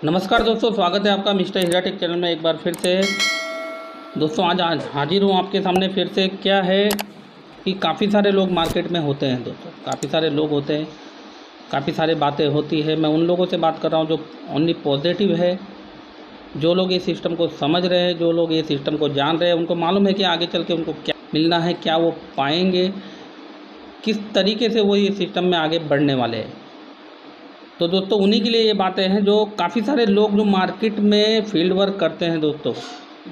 नमस्कार दोस्तों, स्वागत है आपका मिस्टर हीरा टेक चैनल में एक बार फिर से। दोस्तों आज हाजिर हूँ आपके सामने फिर से। क्या है कि काफ़ी सारे लोग मार्केट में होते हैं दोस्तों, काफ़ी सारे लोग होते हैं, काफ़ी सारी बातें होती है। मैं उन लोगों से बात कर रहा हूँ जो ओनली पॉजिटिव है, जो लोग ये सिस्टम को समझ रहे हैं, जो लोग ये सिस्टम को जान रहे हैं, उनको मालूम है कि आगे चल के उनको क्या मिलना है, क्या वो पाएंगे, किस तरीके से वो ये सिस्टम में आगे बढ़ने वाले हैं। तो दोस्तों उन्हीं के लिए ये बातें हैं जो काफ़ी सारे लोग जो मार्केट में फील्ड वर्क करते हैं दोस्तों,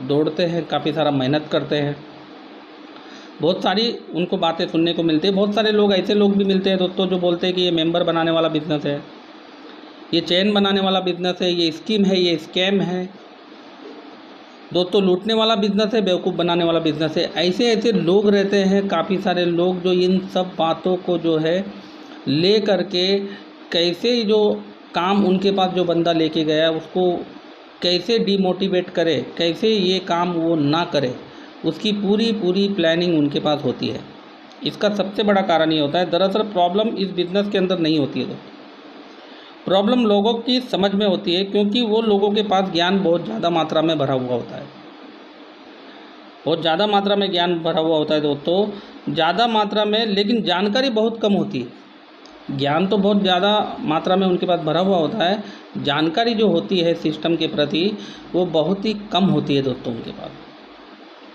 दौड़ते हैं, काफ़ी सारा मेहनत करते हैं, बहुत सारी उनको बातें सुनने को मिलती है। बहुत सारे लोग ऐसे लोग भी मिलते हैं दोस्तों जो बोलते हैं कि ये मेंबर बनाने वाला बिजनेस है, ये चेन बनाने वाला बिजनेस है, ये स्कीम है, ये स्कैम है दोस्तों, लूटने वाला बिजनेस है, बेवकूफ़ बनाने वाला बिजनेस है। ऐसे ऐसे लोग रहते हैं, काफ़ी सारे लोग जो इन सब बातों को जो है ले करके कैसे जो काम उनके पास जो बंदा लेके गया उसको कैसे डीमोटिवेट करे, कैसे ये काम वो ना करे, उसकी पूरी पूरी प्लानिंग उनके पास होती है। इसका सबसे बड़ा कारण ये होता है, दरअसल प्रॉब्लम इस बिज़नेस के अंदर नहीं होती है दोस्तों, प्रॉब्लम लोगों की समझ में होती है, क्योंकि वो लोगों के पास ज्ञान बहुत ज़्यादा मात्रा में भरा हुआ होता है, बहुत ज़्यादा मात्रा में ज्ञान भरा हुआ होता है दोस्तों, ज़्यादा मात्रा में, लेकिन जानकारी बहुत कम होती है। ज्ञान तो बहुत ज़्यादा मात्रा में उनके पास भरा हुआ होता है, जानकारी जो होती है सिस्टम के प्रति वो बहुत ही कम होती है दोस्तों उनके पास।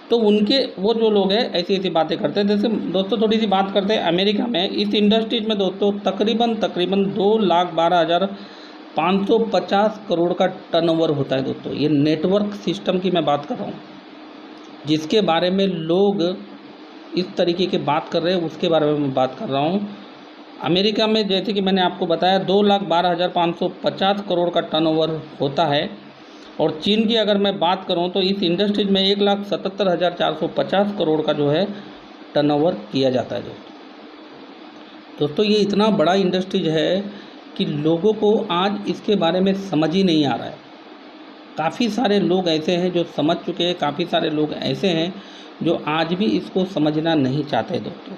तो उनके वो जो लोग हैं ऐसी ऐसी बातें करते हैं। जैसे दोस्तों थोड़ी सी बात करते हैं, अमेरिका में इस इंडस्ट्रीज में दोस्तों तकरीबन 2,12,550 करोड़ का टर्नओवर होता है दोस्तों। ये नेटवर्क सिस्टम की मैं बात कर रहा हूँ, जिसके बारे में लोग इस तरीके की बात कर रहे हैं उसके बारे में मैं बात कर रहा हूँ। अमेरिका में जैसे कि मैंने आपको बताया 2,12,550 करोड़ का टर्नओवर होता है, और चीन की अगर मैं बात करूं तो इस इंडस्ट्रीज में 1,77,450 करोड़ का जो है टर्नओवर किया जाता है दोस्तों। ये इतना बड़ा इंडस्ट्रीज है कि लोगों को आज इसके बारे में समझ ही नहीं आ रहा है। काफ़ी सारे लोग ऐसे हैं जो समझ चुके हैं, काफ़ी सारे लोग ऐसे हैं जो आज भी इसको समझना नहीं चाहते दोस्तों।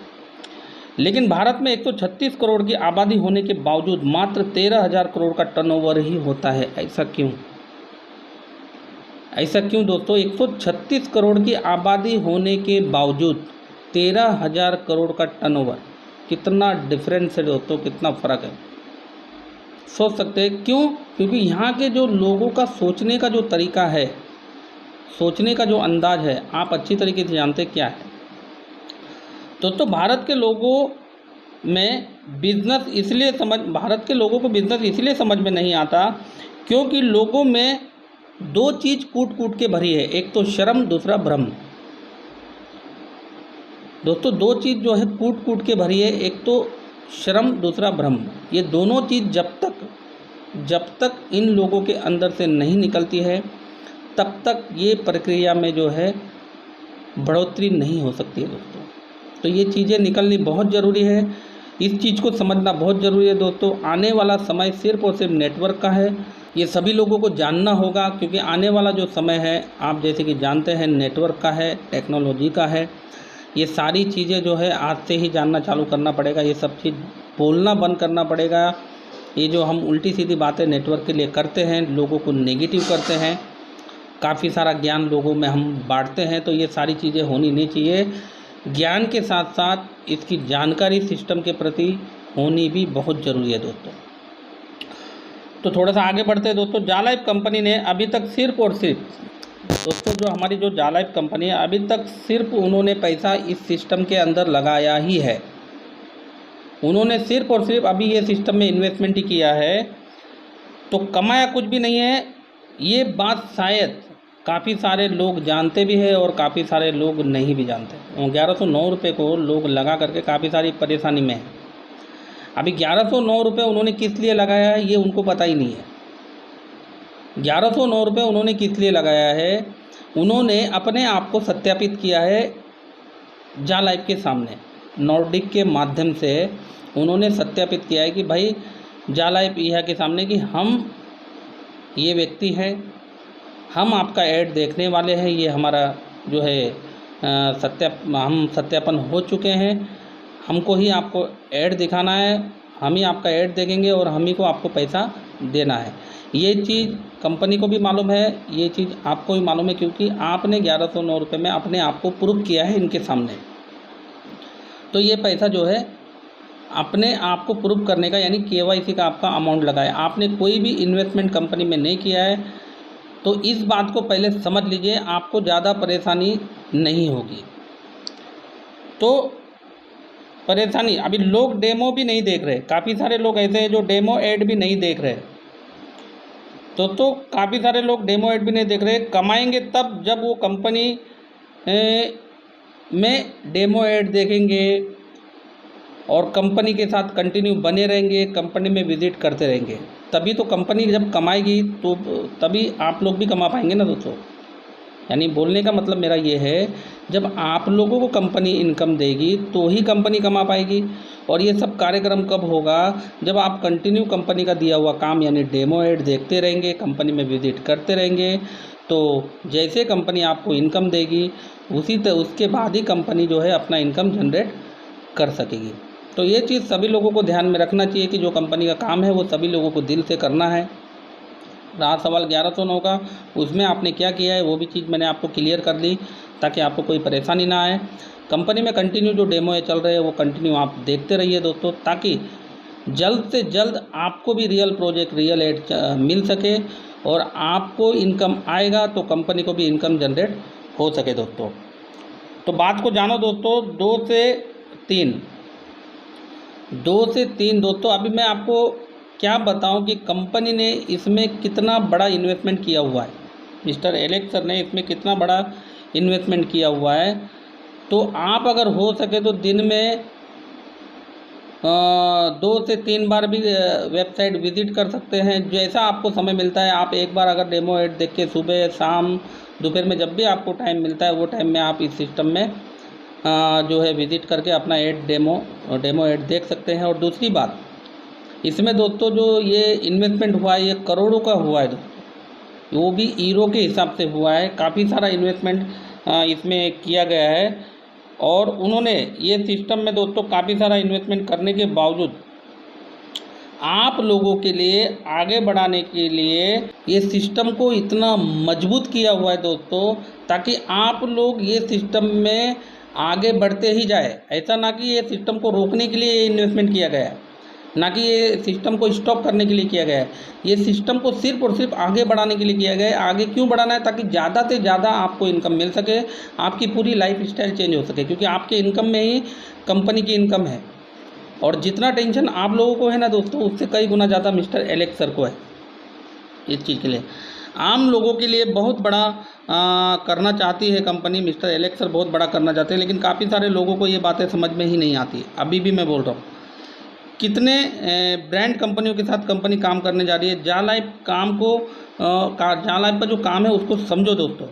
लेकिन भारत में 136 करोड़ की आबादी होने के बावजूद मात्र 13,000 करोड़ का टर्नओवर ही होता है। ऐसा क्यों? ऐसा क्यों दोस्तों? 136 करोड़ की आबादी होने के बावजूद 13,000 करोड़ का टर्नओवर, कितना डिफरेंस है दोस्तों, कितना फ़र्क है। सोच सकते हैं क्यों? क्योंकि यहाँ के जो लोगों का सोचने का जो तरीका है, सोचने का जो अंदाज है, आप अच्छी तरीके से जानते क्या है दोस्तों। भारत के लोगों को बिजनेस इसलिए समझ में नहीं आता क्योंकि लोगों में दो चीज़ कूट कूट के भरी है, एक तो शर्म, दूसरा भ्रम दोस्तों। दो चीज़ जो है कूट कूट के भरी है, एक तो शर्म, दूसरा भ्रम। ये दोनों चीज़ जब तक इन लोगों के अंदर से नहीं निकलती है तब तक ये प्रक्रिया में जो है बढ़ोतरी नहीं हो सकती है दोस्तों। तो ये चीज़ें निकलनी बहुत ज़रूरी है, इस चीज़ को समझना बहुत ज़रूरी है दोस्तों। आने वाला समय सिर्फ और सिर्फ नेटवर्क का है, ये सभी लोगों को जानना होगा, क्योंकि आने वाला जो समय है आप जैसे कि जानते हैं नेटवर्क का है, टेक्नोलॉजी का है। ये सारी चीज़ें जो है आज से ही जानना चालू करना पड़ेगा, ये सब चीज़ बोलना बंद करना पड़ेगा। ये जो हम उल्टी सीधी बातें नेटवर्क के लिए करते हैं, लोगों को नेगेटिव करते हैं, काफ़ी सारा ज्ञान लोगों में हम बांटते हैं, तो ये सारी चीज़ें होनी नहीं चाहिए। ज्ञान के साथ साथ इसकी जानकारी सिस्टम के प्रति होनी भी बहुत ज़रूरी है दोस्तों। तो थोड़ा सा आगे बढ़ते हैं दोस्तों। जालाइफ कंपनी ने अभी तक सिर्फ और सिर्फ दोस्तों, जो हमारी जो जालाइफ कंपनी है, अभी तक सिर्फ उन्होंने पैसा इस सिस्टम के अंदर लगाया ही है। उन्होंने सिर्फ और सिर्फ अभी ये सिस्टम में इन्वेस्टमेंट ही किया है, तो कमाया कुछ भी नहीं है। ये बात शायद काफ़ी सारे लोग जानते भी हैं और काफ़ी सारे लोग नहीं भी जानते। 1109 रुपये को लोग लगा करके काफ़ी सारी परेशानी में है। अभी 1109 रुपये उन्होंने किस लिए लगाया है ये उनको पता ही नहीं है। 1109 रुपये उन्होंने किस लिए लगाया है? उन्होंने अपने आप को सत्यापित किया है जालाइफ के सामने, नॉर्डिक के माध्यम से उन्होंने सत्यापित किया है कि भाई जालाइफ यह के सामने कि हम ये व्यक्ति हैं, हम आपका ऐड देखने वाले हैं, ये हमारा जो है हम सत्यापन हो चुके हैं, हमको ही आपको ऐड दिखाना है, हम ही आपका ऐड देखेंगे और हम ही को आपको पैसा देना है। ये चीज़ कंपनी को भी मालूम है, ये चीज़ आपको भी मालूम है, क्योंकि आपने 1109 रुपये में अपने आप को प्रूव किया है इनके सामने। तो ये पैसा जो है अपने आप को प्रूव करने का, यानी KYC का आपका अमाउंट लगा है। आपने कोई भी इन्वेस्टमेंट कंपनी में नहीं किया है, तो इस बात को पहले समझ लीजिए, आपको ज़्यादा परेशानी नहीं होगी। तो परेशानी, अभी लोग डेमो भी नहीं देख रहे, काफ़ी सारे लोग ऐसे हैं जो डेमो ऐड भी नहीं देख रहे। तो काफ़ी सारे लोग डेमो ऐड भी नहीं देख रहे। कमाएंगे तब जब वो कंपनी में डेमो ऐड देखेंगे और कंपनी के साथ कंटिन्यू बने रहेंगे, कंपनी में विजिट करते रहेंगे, तभी तो कंपनी जब कमाएगी तो तभी आप लोग भी कमा पाएंगे ना दोस्तों। यानी बोलने का मतलब मेरा ये है, जब आप लोगों को कंपनी इनकम देगी तो ही कंपनी कमा पाएगी। और ये सब कार्यक्रम कब होगा, जब आप कंटिन्यू कंपनी का दिया हुआ काम यानी डेमो ऐड देखते रहेंगे, कंपनी में विजिट करते रहेंगे। तो जैसे कंपनी आपको इनकम देगी उसके बाद ही कंपनी जो है अपना इनकम जनरेट कर सकेगी। तो ये चीज़ सभी लोगों को ध्यान में रखना चाहिए कि जो कंपनी का काम है वो सभी लोगों को दिल से करना है। रहा सवाल 1109 का, उसमें आपने क्या किया है वो भी चीज़ मैंने आपको क्लियर कर दी, ताकि आपको कोई परेशानी ना आए। कंपनी में कंटिन्यू जो डेमो चल रहे हैं वो कंटिन्यू आप देखते रहिए दोस्तों, ताकि जल्द से जल्द आपको भी रियल प्रोजेक्ट, रियल एड मिल सके और आपको इनकम आएगा तो कंपनी को भी इनकम जनरेट हो सके दोस्तों। तो बात को जानो दोस्तों, 2 से 3 दोस्तों, अभी मैं आपको क्या बताऊं कि कंपनी ने इसमें कितना बड़ा इन्वेस्टमेंट किया हुआ है। मिस्टर एलेक्स सर ने इसमें कितना बड़ा इन्वेस्टमेंट किया हुआ है। तो आप अगर हो सके तो दिन में 2 से 3 बार भी वेबसाइट विज़िट कर सकते हैं। जैसा आपको समय मिलता है, आप एक बार अगर डेमो ऐड देख के सुबह, शाम, दोपहर में जब भी आपको टाइम मिलता है वो टाइम में आप इस सिस्टम में जो है विज़िट करके अपना डेमो ऐड देख सकते हैं। और दूसरी बात, इसमें दोस्तों जो ये इन्वेस्टमेंट हुआ है ये करोड़ों का हुआ है दोस्तों, वो भी ईरो के हिसाब से हुआ है। काफ़ी सारा इन्वेस्टमेंट इसमें किया गया है और उन्होंने ये सिस्टम में दोस्तों काफ़ी सारा इन्वेस्टमेंट करने के बावजूद आप लोगों के लिए आगे बढ़ाने के लिए ये सिस्टम को इतना मजबूत किया हुआ है दोस्तों, ताकि आप लोग ये सिस्टम में आगे बढ़ते ही जाए। ऐसा ना कि ये सिस्टम को रोकने के लिए इन्वेस्टमेंट किया गया है, ना कि ये सिस्टम को स्टॉप करने के लिए किया गया है। ये सिस्टम को सिर्फ और सिर्फ आगे बढ़ाने के लिए किया गया है। आगे क्यों बढ़ाना है? ताकि ज़्यादा से ज़्यादा आपको इनकम मिल सके, आपकी पूरी लाइफ स्टाइल चेंज हो सके, क्योंकि आपके इनकम में ही कंपनी की इनकम है। और जितना टेंशन आप लोगों को है ना दोस्तों, उससे कई गुना ज़्यादा मिस्टर एलेक्स सर को है इस चीज़ के लिए। आम लोगों के लिए बहुत बड़ा करना चाहती है कंपनी, मिस्टर एलेक्स सर बहुत बड़ा करना चाहते हैं, लेकिन काफ़ी सारे लोगों को ये बातें समझ में ही नहीं आती। अभी भी मैं बोल रहा हूँ, कितने ब्रांड कंपनियों के साथ कंपनी काम करने जा रही है। जा लाइफ का जो काम है उसको समझो दोस्तों,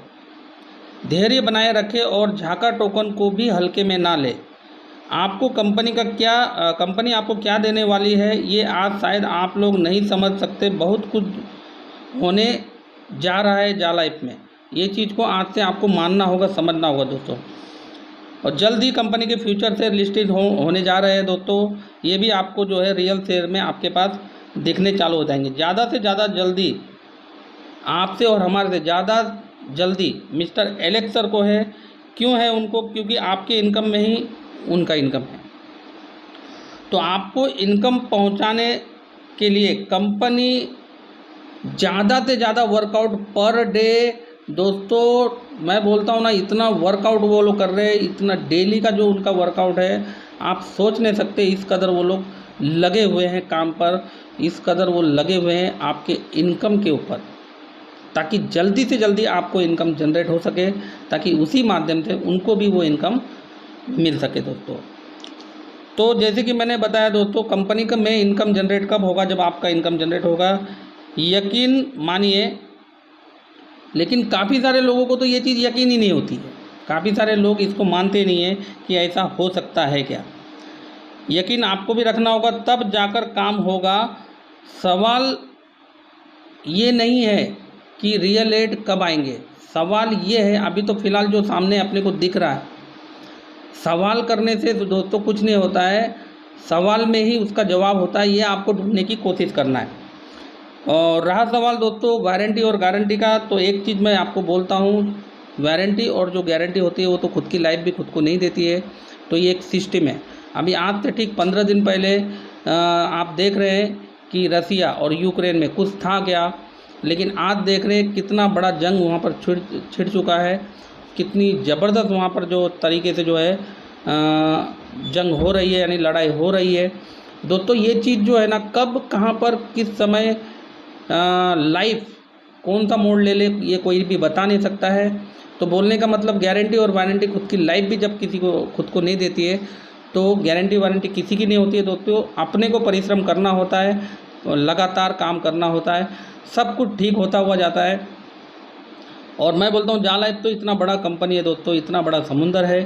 धैर्य बनाए रखे और झाका टोकन को भी हल्के में ना ले। आपको कंपनी आपको क्या देने वाली है ये आज शायद आप लोग नहीं समझ सकते। बहुत कुछ होने जा रहा है जा लाइफ में, ये चीज़ को आज से आपको मानना होगा, समझना होगा दोस्तों। और जल्द ही कंपनी के फ्यूचर शेयर लिस्टेड होने जा रहे हैं दोस्तों। ये भी आपको जो है रियल शेयर में आपके पास दिखने चालू हो जाएंगे। ज़्यादा से ज़्यादा जल्दी आपसे और हमारे से ज़्यादा जल्दी मिस्टर एलेक्स सर को है। क्यों है उनको? क्योंकि आपके इनकम में ही उनका इनकम है। तो आपको इनकम पहुंचाने के लिए कंपनी ज़्यादा से ज़्यादा वर्कआउट पर डे दोस्तों, मैं बोलता हूँ ना, इतना वर्कआउट वो लोग कर रहे हैं, इतना डेली का जो उनका वर्कआउट है आप सोच नहीं सकते। इस कदर वो लोग लगे हुए हैं काम पर, इस कदर वो लगे हुए हैं आपके इनकम के ऊपर, ताकि जल्दी से जल्दी आपको इनकम जनरेट हो सके, ताकि उसी माध्यम से उनको भी वो इनकम मिल सके दोस्तों। तो जैसे कि मैंने बताया दोस्तों, कंपनी का में इनकम जनरेट कब होगा? जब आपका इनकम जनरेट होगा, यकीन मानिए। लेकिन काफ़ी सारे लोगों को तो ये चीज़ यकीन ही नहीं होती है, काफ़ी सारे लोग इसको मानते नहीं हैं कि ऐसा हो सकता है क्या। यकीन आपको भी रखना होगा, तब जाकर काम होगा। सवाल ये नहीं है कि रियल एड कब आएंगे, सवाल ये है, अभी तो फ़िलहाल जो सामने अपने को दिख रहा है, सवाल करने से तो दोस्तों कुछ नहीं होता है, सवाल में ही उसका जवाब होता है। ये आपको ढूंढने की कोशिश करना है। और रहा सवाल दोस्तों वारंटी और गारंटी का, तो एक चीज़ मैं आपको बोलता हूँ, वारंटी और जो गारंटी होती है वो तो खुद की लाइफ भी खुद को नहीं देती है, तो ये एक सिस्टम है। अभी आज से ठीक 15 दिन पहले आप देख रहे हैं कि रसिया और यूक्रेन में कुछ था क्या, लेकिन आज देख रहे हैं कितना बड़ा जंग वहाँ पर छिड़ चुका है, कितनी ज़बरदस्त वहाँ पर जो तरीके से जो है जंग हो रही है, यानी लड़ाई हो रही है। दोस्तों ये चीज़ जो है ना, कब कहाँ पर किस समय लाइफ कौन सा मोड़ ले ये कोई भी बता नहीं सकता है। तो बोलने का मतलब गारंटी और वारंटी, खुद की लाइफ भी जब किसी को खुद को नहीं देती है तो गारंटी वारंटी किसी की नहीं होती है। दोस्तों अपने को परिश्रम करना होता है, लगातार काम करना होता है, सब कुछ ठीक होता हुआ जाता है। और मैं बोलता हूँ जा लाइफ तो इतना बड़ा कंपनी है दोस्तों, इतना बड़ा समुंदर है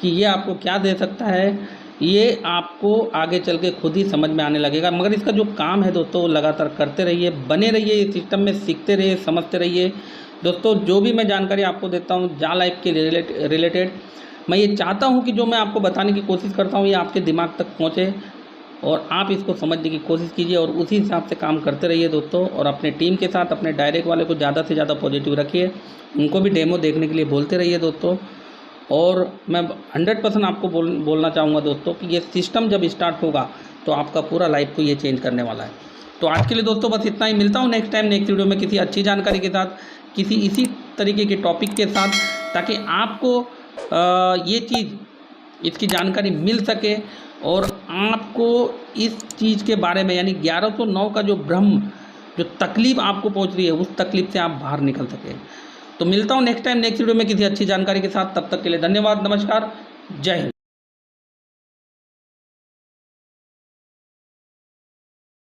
कि ये आपको क्या दे सकता है ये आपको आगे चल के खुद ही समझ में आने लगेगा। मगर इसका जो काम है दोस्तों लगातार करते रहिए, बने रहिए इस सिस्टम में, सीखते रहिए, समझते रहिए। दोस्तों जो भी मैं जानकारी आपको देता हूँ जा लाइफ के रिलेटेड, मैं ये चाहता हूँ कि जो मैं आपको बताने की कोशिश करता हूँ ये आपके दिमाग तक पहुँचे और आप इसको समझने की कोशिश कीजिए और उसी हिसाब से काम करते रहिए दोस्तों। और अपने टीम के साथ अपने डायरेक्ट वाले को ज़्यादा से ज़्यादा पॉजिटिव रखिए, उनको भी डेमो देखने के लिए बोलते रहिए दोस्तों। और मैं 100% आपको बोलना चाहूँगा दोस्तों कि ये सिस्टम जब स्टार्ट होगा तो आपका पूरा लाइफ को ये चेंज करने वाला है। तो आज के लिए दोस्तों बस इतना ही, मिलता हूँ नेक्स्ट टाइम नेक्स्ट वीडियो में किसी अच्छी जानकारी के साथ, किसी इसी तरीके के टॉपिक के साथ, ताकि आपको ये चीज़ इसकी जानकारी मिल सके और आपको इस चीज़ के बारे में यानी 1109 का जो भ्रम, जो तकलीफ़ आपको पहुंच रही है उस तकलीफ़ से आप बाहर निकल सके। तो मिलता हूं नेक्स्ट टाइम नेक्स्ट वीडियो में किसी अच्छी जानकारी के साथ, तब तक के लिए धन्यवाद, नमस्कार, जय हिंद।